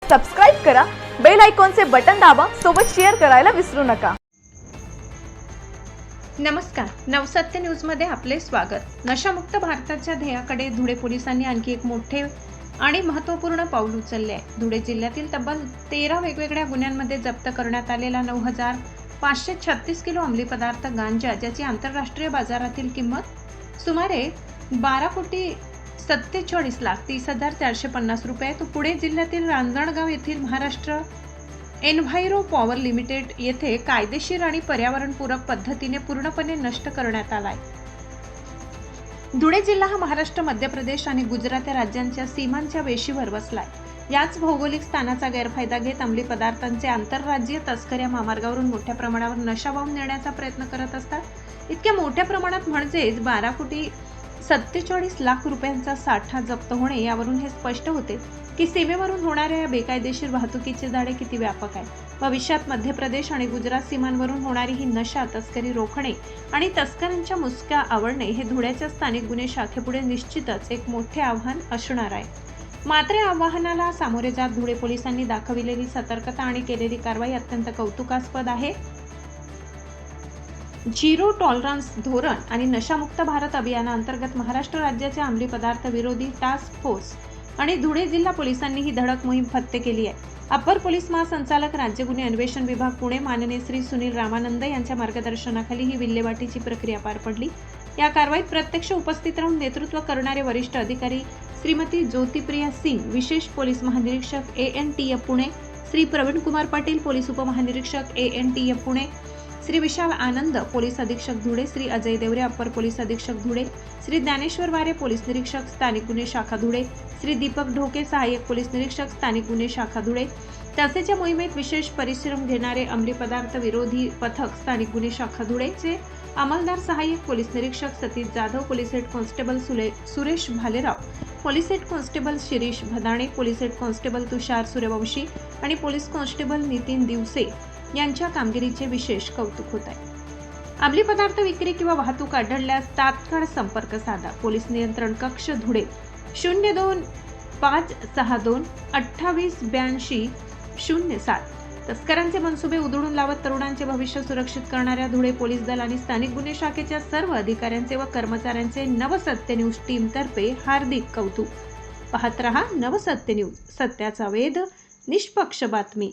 Subscribe करा, bell आयकॉनचे button दाबा, सोबत शेअर करायला विसरू नका। नमस्कार, नवसत्य न्यूजमध्ये आपले स्वागत। नशामुक्त भारताच्या ध्येयाकडे धुळे पोलिसांनी आणखी एक मोठे आणि महत्त्वपूर्ण पाऊल उचलले आहे। धुळे जिल्ह्यातील तब्बल 13 वेगवेगळ्या गुन्ह्यांमध्ये जप्त करण्यात आलेला 9,536 किलो अंमली पदार्थ गांजा, ज्याची आंतरराष्ट्रीय बाजारातील किंमत सुमारे 12,47,30,450 रुपये, तो पुणे जिल्ह्यातील रांजणगाव येथील महाराष्ट्र एन्व्हायरो पॉवर लिमिटेड येथे कायदेशीर आणि पर्यावरणपूरक पद्धतीने पूर्णपणे नष्ट करण्यात आला आहे। धुळे जिल्हा हा महाराष्ट्र, मध्य प्रदेश आणि गुजरात या राज्यांच्या सीमांच्या वेशीवर वसलाय। याच भौगोलिक स्थानाचा गैरफायदा घेत अंमली पदार्थांचे आंतरराज्यीय तस्करी मार्गावरून मोठ्या प्रमाणावर नशा वाहून नेण्याचा प्रयत्न करत असतात। इतक्या मोठ्या प्रमाणात म्हणजेच 12,47,00,000 रुपयांचा साठा जप्त होणे यावरून हे स्पष्ट होते की सीमेवरून होणाऱ्या या बेकायदेशीर वाहतुकीचे जाळे किती व्यापक आहे। भविष्यात मध्य प्रदेश आणि गुजरात सीमांवरून होणारी ही नशा तस्करी रोखणे आणि तस्करांच्या मुसक्या आवळणे हे धुळ्याच्या स्थानिक गुन्हे शाखेपुढे निश्चितच एक मोठे आव्हान असणार आहे। मात्र या आव्हानाला सामोरे जात धुळे पोलिसांनी दाखविलेली सतर्कता आणि केलेली कारवाई अत्यंत कौतुकास्पद आहे। झिरो टॉलरन्स धोरण आणि नशामुक्त भारत अभियानाअंतर्गत महाराष्ट्र राज्याच्या अंमली पदार्थ विरोधी टास्क फोर्स आणि धुळे जिल्हा पोलिसांनी ही धडक मोहीम फत्ते केली आहे। अपर पोलीस महासंचालक, राज्य गुन्हे अन्वेषण विभाग पुणे माननीय श्री सुनील रामानंद यांच्या मार्गदर्शनाखाली ही विल्हेवाटीची प्रक्रिया पार पडली। या कारवाईत प्रत्यक्ष उपस्थित राहून नेतृत्व करणारे वरिष्ठ अधिकारी श्रीमती ज्योतिप्रिया सिंग, विशेष पोलीस महानिरीक्षक ANTF पुणे, श्री प्रवीण कुमार पाटील, पोलीस उपमहानिरीक्षक ANTF पुणे, श्री विशाल आनंद, पोलीस अधीक्षक धुळे, श्री अजय देवरे, अपर पोलीस अधीक्षक धुळे, श्री ज्ञानेश्वर वारे, पोलीस निरीक्षक स्थानिक गुन्हे शाखा धुळे, श्री दीपक ढोके, सहाय्यक पोलीस निरीक्षक स्थानिक गुन्हे शाखा धुळे, तसेच या मोहिमेत विशेष परिश्रम घेणारे अंमली पदार्थ विरोधी पथक स्थानिक गुन्हे शाखा धुळेचे अंमलदार, सहाय्यक पोलीस निरीक्षक Satish Jadhav, police head constable Suresh Bhalerao, police head constable Shirish Bhadane, police head constable Tushar Suryavanshi आणि पोलीस कॉन्स्टेबल नितीन दिवसे यांच्या कामगिरीचे विशेष कौतुक होत आहे। अंमली पदार्थ विक्री किंवा वाहतूक आढळल्यास तात्काळ संपर्क साधा। पोलीस नियंत्रण कक्ष धुळे 02-562-2882-07। तस्करांचे मनसुबे उधळून लावत तरुणांचे भविष्य सुरक्षित करणाऱ्या धुळे पोलीस दल आणि स्थानिक गुन्हे शाखेच्या सर्व अधिकाऱ्यांचे व कर्मचाऱ्यांचे नवसत्य न्यूज टीम तर्फे हार्दिक कौतुक। पाहत रहा नवसत्य न्यूज, सत्याचा वेध, निष्पक्ष बातमी।